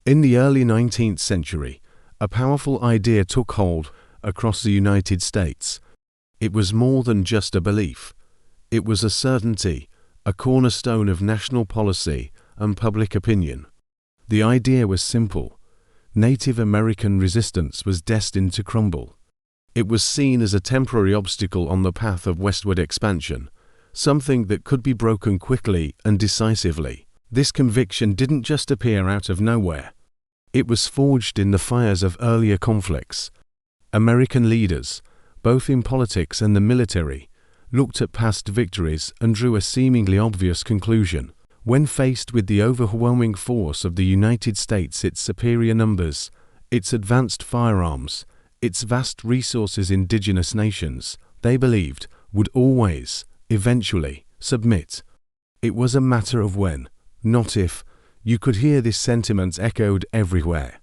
In the early 19th century, a powerful idea took hold across the United States. It was more than just a belief. It was a certainty, a cornerstone of national policy and public opinion. The idea was simple. Native American resistance was destined to crumble. It was seen as a temporary obstacle on the path of westward expansion, something that could be broken quickly and decisively. This conviction didn't just appear out of nowhere. It was forged in the fires of earlier conflicts. American leaders, both in politics and the military, looked at past victories and drew a seemingly obvious conclusion. When faced with the overwhelming force of the United States, its superior numbers, its advanced firearms, its vast resources, indigenous nations, they believed, would always, eventually, submit. It was a matter of when, not if. You could hear this sentiment echoed everywhere.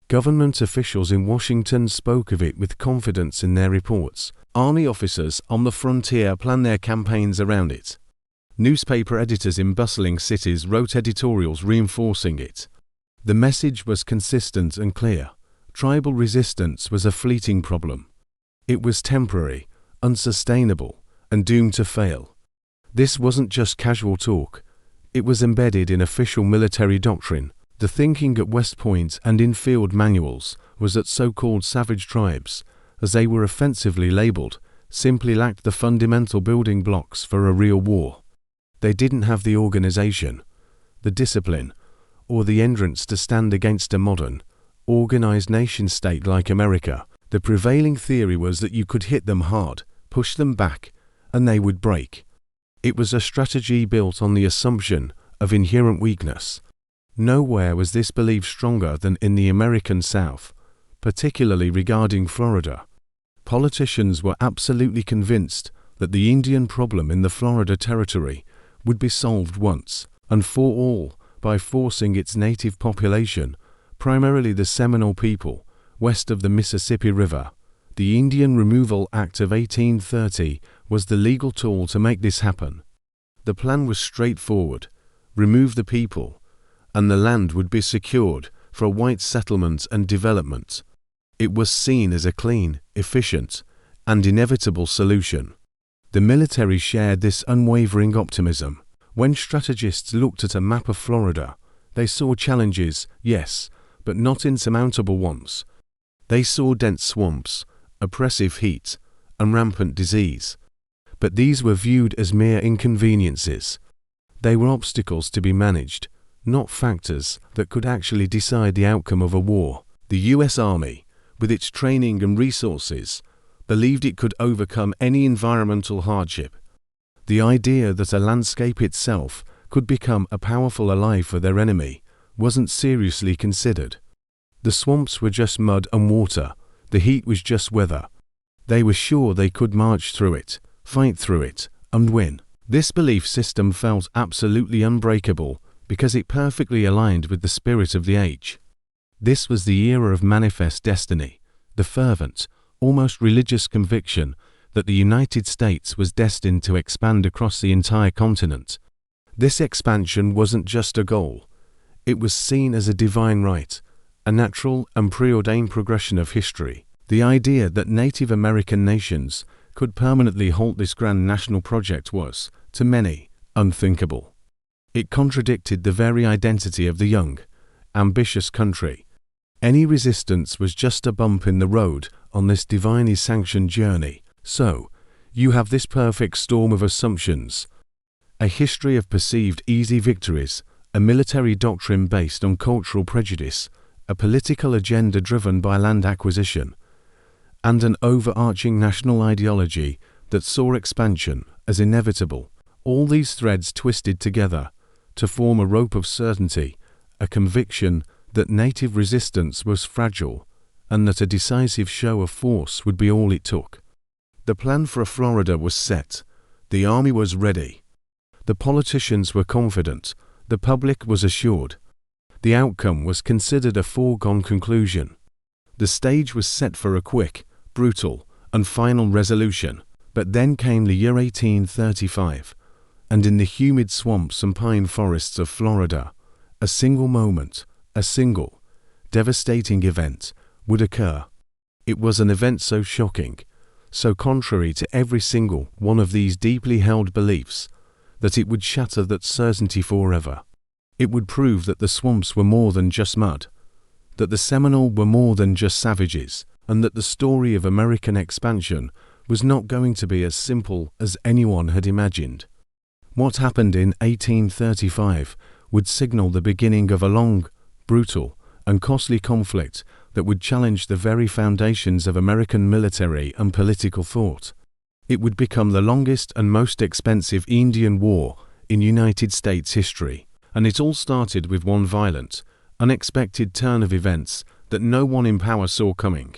Government officials in Washington spoke of it with confidence in their reports. Army officers on the frontier planned their campaigns around it. Newspaper editors in bustling cities wrote editorials reinforcing it. The message was consistent and clear. Tribal resistance was a fleeting problem. It was temporary, unsustainable, and doomed to fail. This wasn't just casual talk. It was embedded in official military doctrine. The thinking at West Point and in field manuals was that so-called savage tribes, as they were offensively labeled, simply lacked the fundamental building blocks for a real war. They didn't have the organization, the discipline, or the endurance to stand against a modern, organized nation-state like America. The prevailing theory was that you could hit them hard, push them back, and they would break. It was a strategy built on the assumption of inherent weakness. Nowhere was this belief stronger than in the American South, particularly regarding Florida. Politicians were absolutely convinced that the Indian problem in the Florida Territory would be solved once and for all by forcing its native population, primarily the Seminole people, west of the Mississippi River. The Indian Removal Act of 1830 was the legal tool to make this happen. The plan was straightforward: remove the people, and the land would be secured for white settlement and development. It was seen as a clean, efficient, and inevitable solution. The military shared this unwavering optimism. When strategists looked at a map of Florida, they saw challenges, yes, but not insurmountable ones. They saw dense swamps, oppressive heat, and rampant disease. But these were viewed as mere inconveniences. They were obstacles to be managed, not factors that could actually decide the outcome of a war. The U.S. Army, with its training and resources, believed it could overcome any environmental hardship. The idea that a landscape itself could become a powerful ally for their enemy wasn't seriously considered. The swamps were just mud and water. The heat was just weather. They were sure they could march through it, fight through it, and win. This belief system felt absolutely unbreakable because it perfectly aligned with the spirit of the age. This was the era of manifest destiny, the fervent, almost religious conviction that the United States was destined to expand across the entire continent. This expansion wasn't just a goal. It was seen as a divine right, a natural and preordained progression of history. The idea that Native American nations could permanently halt this grand national project was, to many, unthinkable. It contradicted the very identity of the young, ambitious country. Any resistance was just a bump in the road on this divinely sanctioned journey. So, you have this perfect storm of assumptions. A history of perceived easy victories, a military doctrine based on cultural prejudice, a political agenda driven by land acquisition, and an overarching national ideology that saw expansion as inevitable. All these threads twisted together to form a rope of certainty, a conviction that native resistance was fragile and that a decisive show of force would be all it took. The plan for Florida was set. The army was ready. The politicians were confident. The public was assured. The outcome was considered a foregone conclusion. The stage was set for a quick, brutal, and final resolution. But then came the year 1835, and in the humid swamps and pine forests of Florida, a single moment, a single, devastating event would occur. It was an event so shocking, so contrary to every single one of these deeply held beliefs, that it would shatter that certainty forever. It would prove that the swamps were more than just mud, that the Seminole were more than just savages, and that the story of American expansion was not going to be as simple as anyone had imagined. What happened in 1835 would signal the beginning of a long, brutal, and costly conflict that would challenge the very foundations of American military and political thought. It would become the longest and most expensive Indian War in United States history, and it all started with one violent, unexpected turn of events that no one in power saw coming.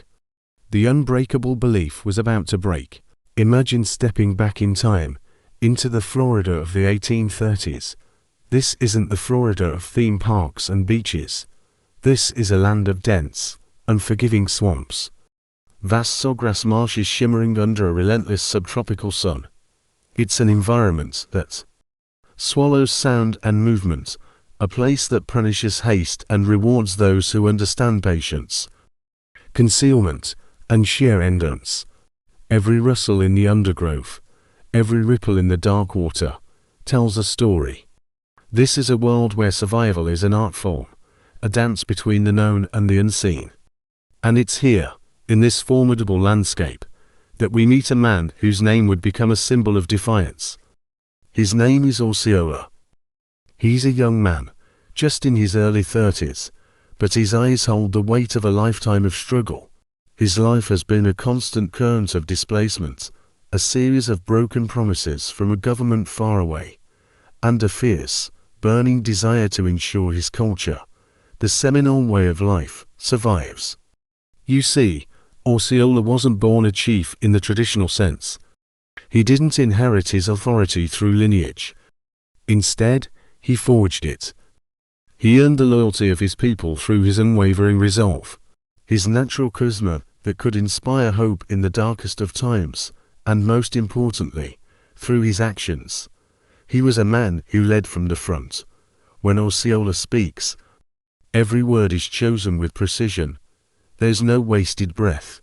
The unbreakable belief was about to break. Imagine stepping back in time, into the Florida of the 1830s. This isn't the Florida of theme parks and beaches. This is a land of dense, unforgiving swamps. Vast sawgrass marshes shimmering under a relentless subtropical sun. It's an environment that swallows sound and movement, a place that punishes haste and rewards those who understand patience, concealment, and sheer endurance. Every rustle in the undergrowth, every ripple in the dark water, tells a story. This is a world where survival is an art form, a dance between the known and the unseen. And it's here, in this formidable landscape, that we meet a man whose name would become a symbol of defiance. His name is Osceola. He's a young man, just in his early 30s, but his eyes hold the weight of a lifetime of struggle. His life has been a constant current of displacement, a series of broken promises from a government far away, and a fierce, burning desire to ensure his culture, the Seminole way of life, survives. You see, Osceola wasn't born a chief in the traditional sense. He didn't inherit his authority through lineage. Instead, he forged it. He earned the loyalty of his people through his unwavering resolve, his natural charisma that could inspire hope in the darkest of times, and most importantly, through his actions. He was a man who led from the front. When Osceola speaks, every word is chosen with precision. There's no wasted breath,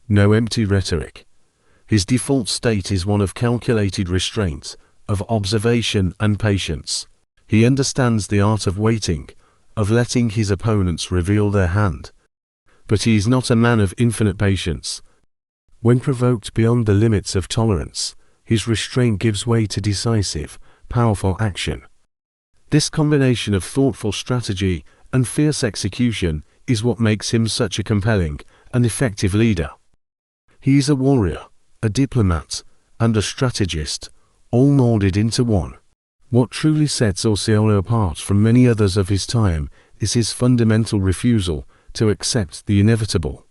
no empty rhetoric. His default state is one of calculated restraint, of observation and patience. He understands the art of waiting, of letting his opponents reveal their hand. But he is not a man of infinite patience. When provoked beyond the limits of tolerance, his restraint gives way to decisive, powerful action. This combination of thoughtful strategy and fierce execution is what makes him such a compelling and effective leader. He is a warrior, a diplomat, and a strategist, all molded into one. What truly sets Osceola apart from many others of his time is his fundamental refusal to accept the inevitable.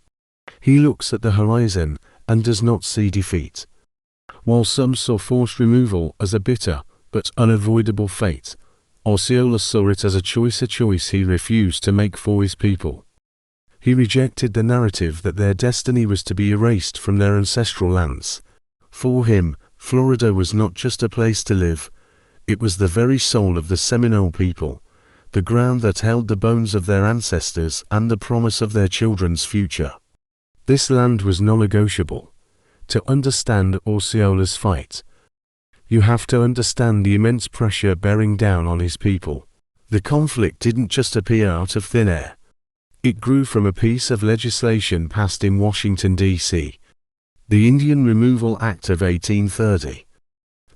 He looks at the horizon and does not see defeat. While some saw forced removal as a bitter but unavoidable fate, Osceola saw it as a choice he refused to make for his people. He rejected the narrative that their destiny was to be erased from their ancestral lands. For him, Florida was not just a place to live, it was the very soul of the Seminole people, the ground that held the bones of their ancestors and the promise of their children's future. This land was non-negotiable. To understand Osceola's fight, you have to understand the immense pressure bearing down on his people. The conflict didn't just appear out of thin air. It grew from a piece of legislation passed in Washington, D.C., the Indian Removal Act of 1830.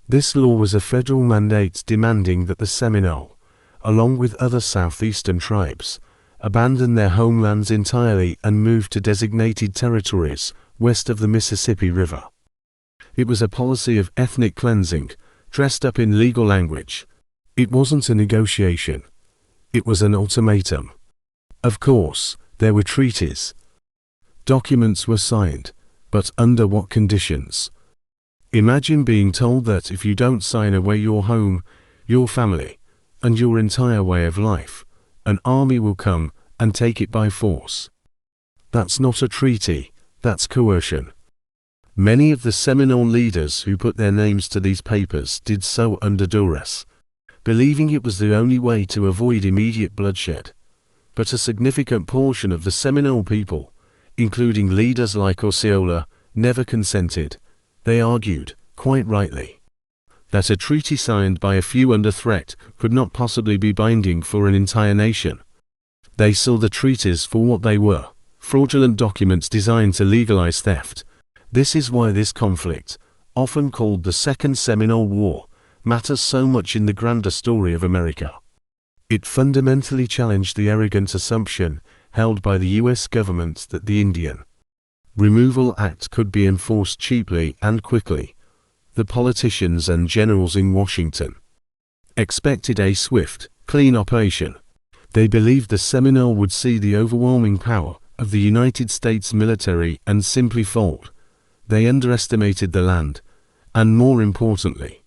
This law was a federal mandate demanding that the Seminole, along with other southeastern tribes, abandon their homelands entirely and move to designated territories west of the Mississippi River. It was a policy of ethnic cleansing, dressed up in legal language. It wasn't a negotiation. It was an ultimatum. Of course, there were treaties. Documents were signed, but under what conditions? Imagine being told that if you don't sign away your home, your family, and your entire way of life, an army will come and take it by force. That's not a treaty, that's coercion. Many of the Seminole leaders who put their names to these papers did so under duress, believing it was the only way to avoid immediate bloodshed. but a significant portion of the Seminole people, including leaders like Osceola, never consented. They argued, quite rightly, that a treaty signed by a few under threat could not possibly be binding for an entire nation. They saw the treaties for what they were, fraudulent documents designed to legalize theft. This is why this conflict, often called the Second Seminole War, matters so much in the grander story of America. It fundamentally challenged the arrogant assumption held by the U.S. government that the Indian Removal Act could be enforced cheaply and quickly. The politicians and generals in Washington expected a swift, clean operation. They believed the Seminole would see the overwhelming power of the United States military and simply fold. They underestimated the land, and more importantly,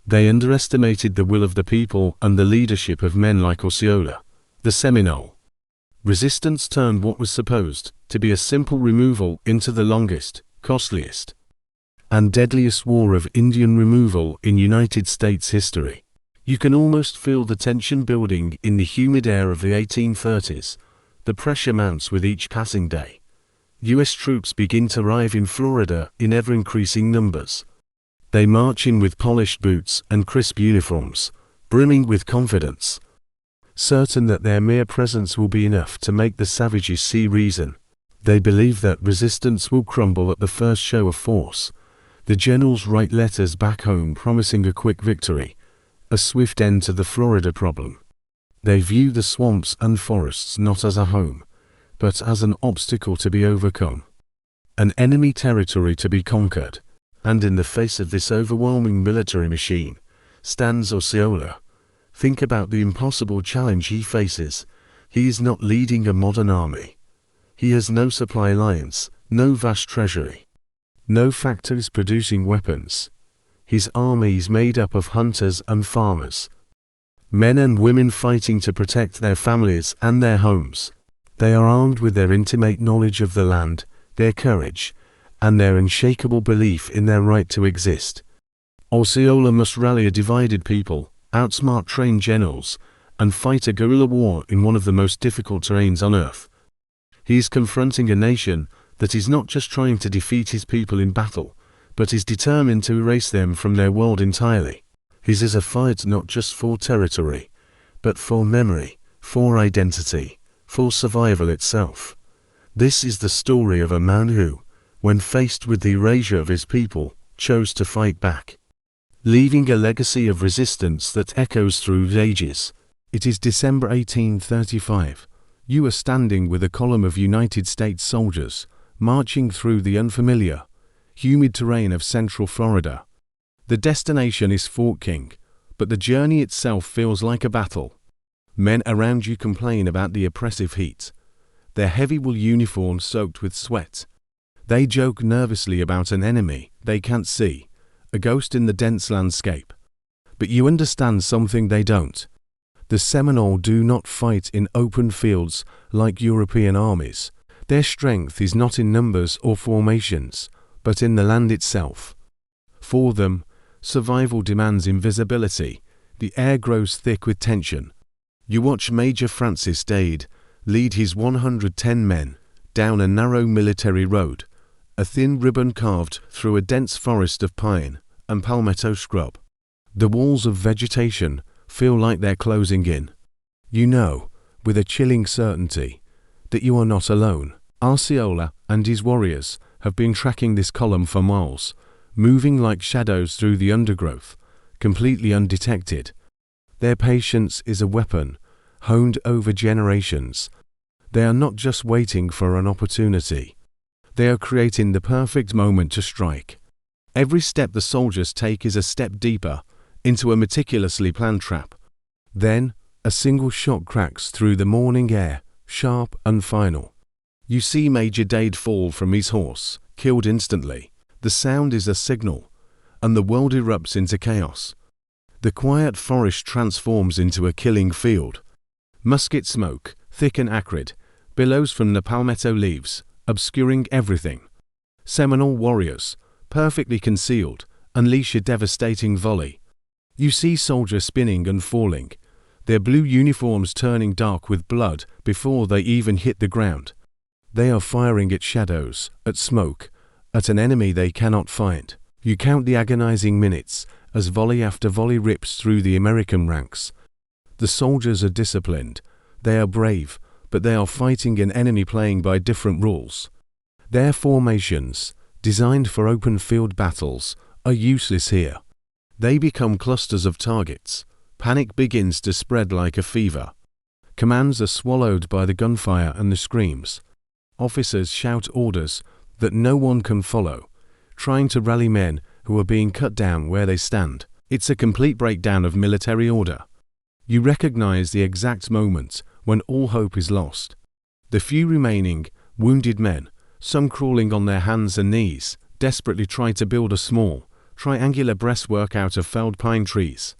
they underestimated the will of the people and the leadership of men like Osceola. The Seminole resistance turned what was supposed to be a simple removal into the longest, costliest, and deadliest war of Indian removal in United States history. You can almost feel the tension building in the humid air of the 1830s. The pressure mounts with each passing day. U.S. troops begin to arrive in Florida in ever-increasing numbers. They march in with polished boots and crisp uniforms, brimming with confidence, certain that their mere presence will be enough to make the savages see reason. They believe that resistance will crumble at the first show of force. The generals write letters back home promising a quick victory, a swift end to the Florida problem. They view the swamps and forests not as a home, but as an obstacle to be overcome, an enemy territory to be conquered. And in the face of this overwhelming military machine stands Osceola. Think about the impossible challenge he faces. He is not leading a modern army. He has no supply lines, no vast treasury, no factories producing weapons. His army is made up of hunters and farmers, men and women fighting to protect their families and their homes. They are armed with their intimate knowledge of the land, their courage, and their unshakable belief in their right to exist. Osceola must rally a divided people, outsmart trained generals, and fight a guerrilla war in one of the most difficult terrains on earth. He is confronting a nation that is not just trying to defeat his people in battle, but is determined to erase them from their world entirely. His is a fight not just for territory, but for memory, for identity, for survival itself. This is the story of a man who, when faced with the erasure of his people, chose to fight back, leaving a legacy of resistance that echoes through the ages. It is December 1835. You are standing with a column of United States soldiers, marching through the unfamiliar, humid terrain of central Florida. The destination is Fort King, but the journey itself feels like a battle. Men around you complain about the oppressive heat, their heavy wool uniforms soaked with sweat. They joke nervously about an enemy they can't see, a ghost in the dense landscape. But you understand something they don't. The Seminole do not fight in open fields like European armies. Their strength is not in numbers or formations, but in the land itself. For them, survival demands invisibility. The air grows thick with tension. You watch Major Francis Dade lead his 110 men down a narrow military road, a thin ribbon carved through a dense forest of pine and palmetto scrub. The walls of vegetation feel like they're closing in. You know, with a chilling certainty, that you are not alone. Osceola and his warriors have been tracking this column for miles, moving like shadows through the undergrowth, completely undetected. Their patience is a weapon, honed over generations. They are not just waiting for an opportunity. They are creating the perfect moment to strike. Every step the soldiers take is a step deeper into a meticulously planned trap. Then, a single shot cracks through the morning air, sharp and final. You see Major Dade fall from his horse, killed instantly. The sound is a signal, and the world erupts into chaos. The quiet forest transforms into a killing field. Musket smoke, thick and acrid, billows from the palmetto leaves, obscuring everything. Seminole warriors, perfectly concealed, unleash a devastating volley. You see soldiers spinning and falling, their blue uniforms turning dark with blood before they even hit the ground. They are firing at shadows, at smoke, at an enemy they cannot find. You count the agonizing minutes as volley after volley rips through the American ranks. The soldiers are disciplined, they are brave, but they are fighting an enemy playing by different rules. Their formations, designed for open field battles, are useless here. They become clusters of targets. Panic begins to spread like a fever. Commands are swallowed by the gunfire and the screams. Officers shout orders that no one can follow, trying to rally men who are being cut down where they stand. It's a complete breakdown of military order. You recognize the exact moment when all hope is lost. The few remaining wounded men, some crawling on their hands and knees, desperately try to build a small, triangular breastwork out of felled pine trees.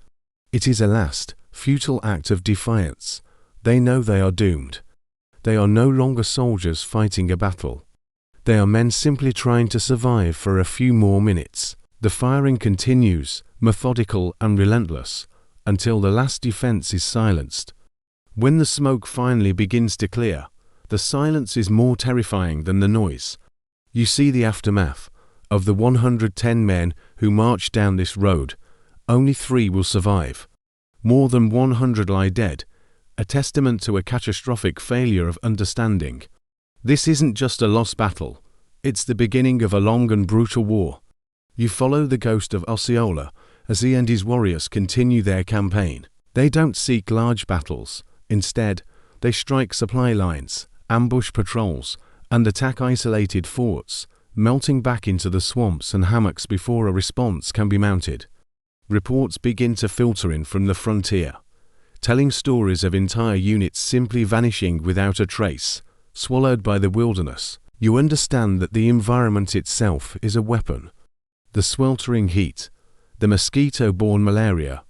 It is a last, futile act of defiance. They know they are doomed. They are no longer soldiers fighting a battle. They are men simply trying to survive for a few more minutes. The firing continues, methodical and relentless, until the last defense is silenced. When the smoke finally begins to clear, the silence is more terrifying than the noise. You see the aftermath. Of the 110 men who marched down this road, only 3 will survive. More than 100 lie dead, a testament to a catastrophic failure of understanding. This isn't just a lost battle, it's the beginning of a long and brutal war. You follow the ghost of Osceola as he and his warriors continue their campaign. They don't seek large battles. Instead, they strike supply lines, ambush patrols, and attack isolated forts, melting back into the swamps and hammocks before a response can be mounted. Reports begin to filter in from the frontier, telling stories of entire units simply vanishing without a trace, swallowed by the wilderness. You understand that the environment itself is a weapon. The sweltering heat, the mosquito-borne malaria,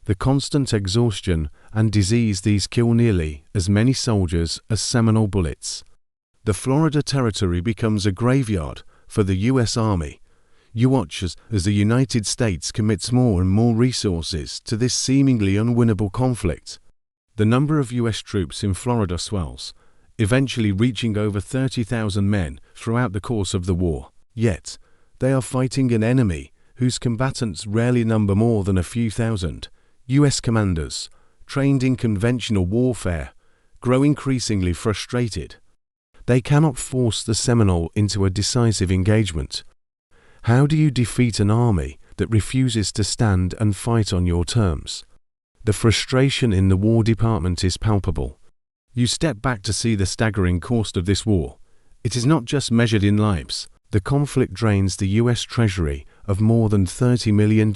the constant exhaustion and disease, these kill nearly as many soldiers as Seminole bullets. The Florida Territory becomes a graveyard for the U.S. Army. You watch as the United States commits more and more resources to this seemingly unwinnable conflict. The number of U.S. troops in Florida swells, eventually reaching over 30,000 men throughout the course of the war. Yet, they are fighting an enemy whose combatants rarely number more than a few thousand. U.S. commanders, trained in conventional warfare, grow increasingly frustrated. They cannot force the Seminole into a decisive engagement. How do you defeat an army that refuses to stand and fight on your terms? The frustration in the War Department is palpable. You step back to see the staggering cost of this war. It is not just measured in lives. The conflict drains the U.S. Treasury of more than $30 million,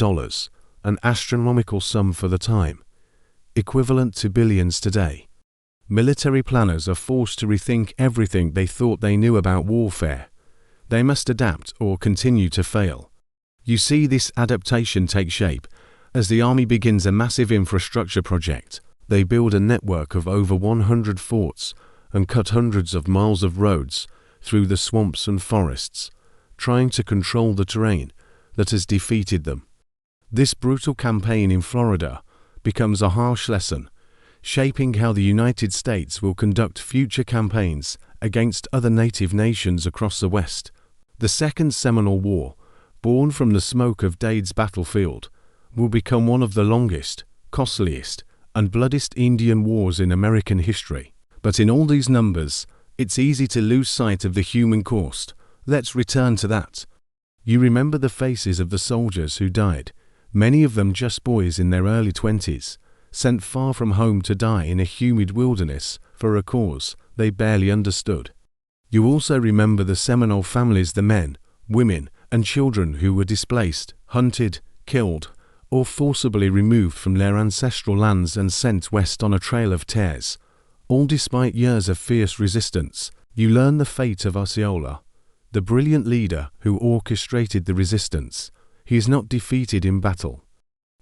an astronomical sum for the time, equivalent to billions today. Military planners are forced to rethink everything they thought they knew about warfare. They must adapt or continue to fail. You see this adaptation take shape as the Army begins a massive infrastructure project. They build a network of over 100 forts and cut hundreds of miles of roads through the swamps and forests, trying to control the terrain that has defeated them. This brutal campaign in Florida becomes a harsh lesson, shaping how the United States will conduct future campaigns against other native nations across the West. The Second Seminole War, born from the smoke of Dade's battlefield, will become one of the longest, costliest, and bloodiest Indian wars in American history. But in all these numbers, it's easy to lose sight of the human cost. Let's return to that. You remember the faces of the soldiers who died, many of them just boys in their early 20s, sent far from home to die in a humid wilderness for a cause they barely understood. You also remember the Seminole families, the men, women, and children who were displaced, hunted, killed, or forcibly removed from their ancestral lands and sent west on a trail of tears. All despite years of fierce resistance. You learn the fate of Osceola, the brilliant leader who orchestrated the resistance. He is not defeated in battle.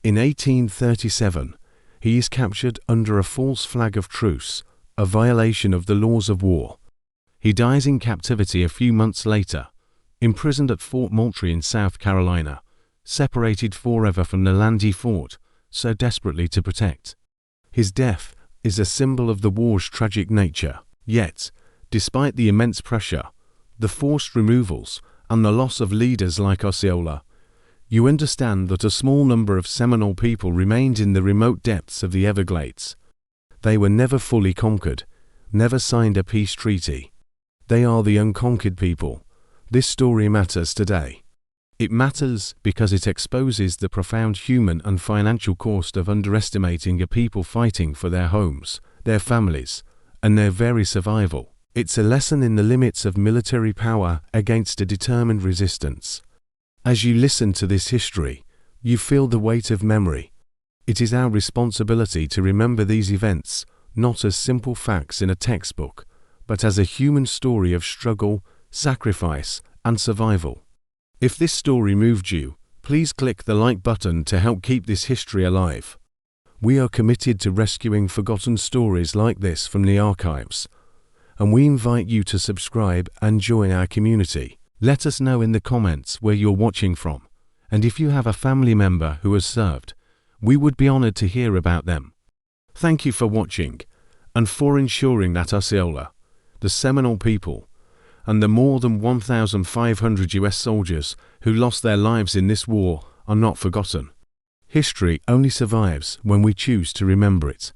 In 1837, he is captured under a false flag of truce, a violation of the laws of war. He dies in captivity a few months later, imprisoned at Fort Moultrie in South Carolina, separated forever from the land he fought so desperately to protect. His death is a symbol of the war's tragic nature. Yet, despite the immense pressure, the forced removals, and the loss of leaders like Osceola, you understand that a small number of Seminole people remained in the remote depths of the Everglades. They were never fully conquered, never signed a peace treaty. They are the unconquered people. This story matters today. It matters because it exposes the profound human and financial cost of underestimating a people fighting for their homes, their families, and their very survival. It's a lesson in the limits of military power against a determined resistance. As you listen to this history, you feel the weight of memory. It is our responsibility to remember these events, not as simple facts in a textbook, but as a human story of struggle, sacrifice, and survival. If this story moved you, please click the like button to help keep this history alive. We are committed to rescuing forgotten stories like this from the archives, and we invite you to subscribe and join our community. Let us know in the comments where you're watching from, and if you have a family member who has served, we would be honored to hear about them. Thank you for watching, and for ensuring that Osceola, the Seminole people, and the more than 1,500 US soldiers who lost their lives in this war are not forgotten. History only survives when we choose to remember it.